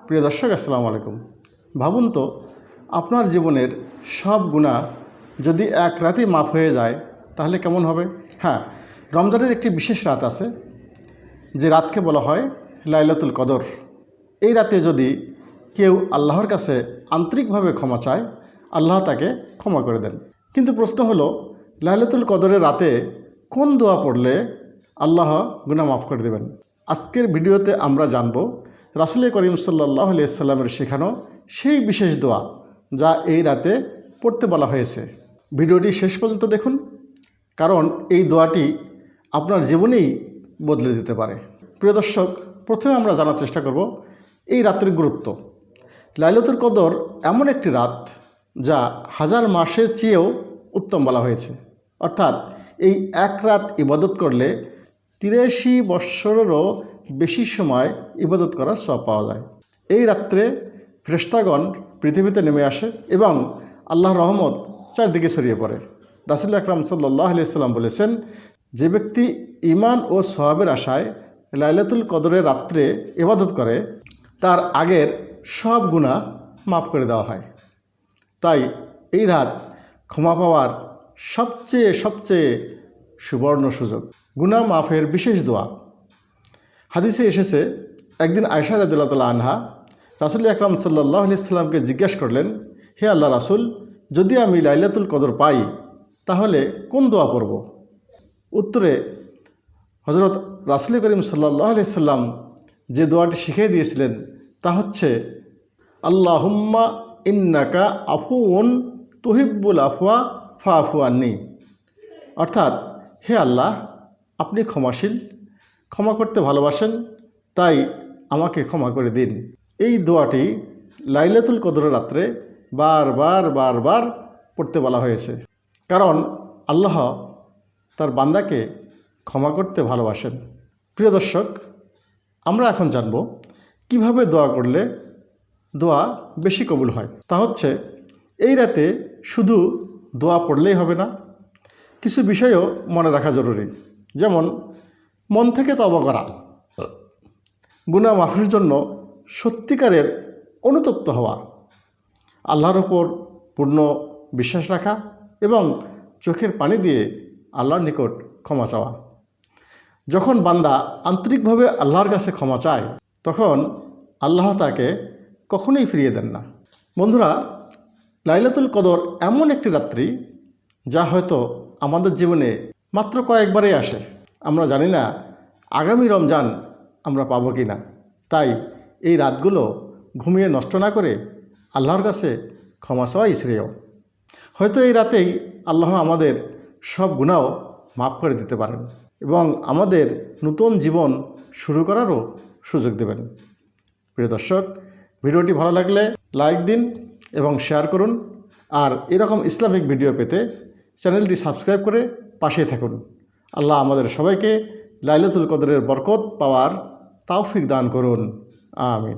প্রিয় দর্শক, আসসালামু আলাইকুম। ভাবুন তো, আপনার জীবনের সব গুনাহ যদি এক রাতেই মাফ হয়ে যায় তাহলে কেমন হবে? হ্যাঁ, রমজানের একটি বিশেষ রাত আছে, যে রাতকে বলা হয় লাইলাতুল কদর। এই রাতে যদি কেউ আল্লাহর কাছে আন্তরিকভাবে ক্ষমা চায়, আল্লাহ তাকে ক্ষমা করে দেন। কিন্তু প্রশ্ন হলো, লাইলাতুল কদরের রাতে কোন দোয়া পড়লে আল্লাহ গুনাহ মাফ করে দেবেন? আজকের ভিডিওতে আমরা জানব রাসূল করিম সাল্লাল্লাহু আলাইহি ওয়াসাল্লামের শেখানো সেই বিশেষ দোয়া যা এই রাতে পড়তে বলা হয়েছে। ভিডিওটি শেষ পর্যন্ত দেখুন, কারণ এই দোয়াটি আপনার জীবনেই বদলে দিতে পারে। প্রিয় দর্শক, প্রথমে আমরা জানার চেষ্টা করব এই রাতের গুরুত্ব। লাইলাতুল কদর এমন একটি রাত যা হাজার মাসের চেয়েও উত্তম বলা হয়েছে। অর্থাৎ এই এক রাত ইবাদত করলে 83 বৎসরেরও বেশি সময় ইবাদত করার সওয়াব পাওয়া যায়। এই রাত্রে ফেরেশতাগণ পৃথিবীতে নেমে আসে এবং আল্লাহর রহমত চারদিকে ছড়িয়ে পড়ে। রাসূল আকরাম সাল্লাল্লাহু আলাইহি ওয়াসাল্লাম বলেছেন, যে ব্যক্তি ঈমান ও সওয়াবের আশায় লাইলাতুল কদরের রাত্রে ইবাদত করে তার আগের সব গুনাহ মাফ করে দেওয়া হয়। তাই এই রাত ক্ষমা পাওয়ার সবচেয়ে সুবর্ণ সুযোগ। গুনাহ মাফের বিশেষ দোয়া। হাদিসে এসেছে, একদিন আয়েশা রাদিয়াল্লাহু তাআলা আনহা রাসূল আকরাম সাল্লাল্লাহু আলাইহি ওয়াসাল্লামকে জিজ্ঞাসা করলেন, হে আল্লাহ রাসূল, যদি আমি লাইলাতুল কদর পাই তাহলে কোন দোয়া পড়ব? উত্তরে হযরত রাসূল করিম সাল্লাল্লাহু আলাইহি ওয়াসাল্লাম যে দোয়াটি শিখিয়ে দিয়েছিলেন তা হচ্ছে, আল্লাহুম্মা ইন্নাকা আফুউন তুহিব্বুল আফওয়া ফাআফু আন্নি। অর্থাৎ, হে আল্লাহ, আপনি ক্ষমাশীল, ক্ষমা করতে ভালোবাসেন, তাই আমাকে ক্ষমা করে দিন। এই দোয়াটি লাইলাতুল কদরের রাত্রে বারবার পড়তে বলা হয়েছে, কারণ আল্লাহ তার বান্দাকে ক্ষমা করতে ভালোবাসেন। প্রিয় দর্শক, আমরা এখন জানব কিভাবে দোয়া করলে দোয়া বেশি কবুল হয়। তা হচ্ছে, এই রাতে শুধু দোয়া পড়লেই হবে না, কিছু বিষয়ও মনে রাখা জরুরি। যেমন মন থেকে তওবা করা, গুনাহ মাফের জন্য সত্যিকারের অনুতপ্ত হওয়া, আল্লাহর ওপর পূর্ণ বিশ্বাস রাখা এবং চোখের পানি দিয়ে আল্লাহর নিকট ক্ষমা চাওয়া। যখন বান্দা আন্তরিকভাবে আল্লাহর কাছে ক্ষমা চায় তখন আল্লাহ তাকে কখনোই ফিরিয়ে দেন না। বন্ধুরা, লাইলাতুল কদর এমন একটি রাত্রি যা হয়তো আমাদের জীবনে মাত্র কয়েকবারই আসে। আমরা জানি না আগামী রমজান আমরা পাবো কি না। তাই এই রাতগুলো ঘুমিয়ে নষ্ট না করে আল্লাহর কাছে ক্ষমা চাওয়াই শ্রেয়। হয়তো এই রাতেই আল্লাহ আমাদের সব গুনাহ মাফ করে দিতে পারেন এবং আমাদের নতুন জীবন শুরু করারও সুযোগ দেবেন। প্রিয় দর্শক, ভিডিওটি ভালো লাগলে লাইক দিন এবং শেয়ার করুন। আর এরকম ইসলামিক ভিডিও পেতে চ্যানেলটি সাবস্ক্রাইব করে পাশে থাকুন। আল্লাহ আমাদের সবাইকে লাইলাতুল কদরের বরকত পাওয়ার তৌফিক দান করুন। আমিন।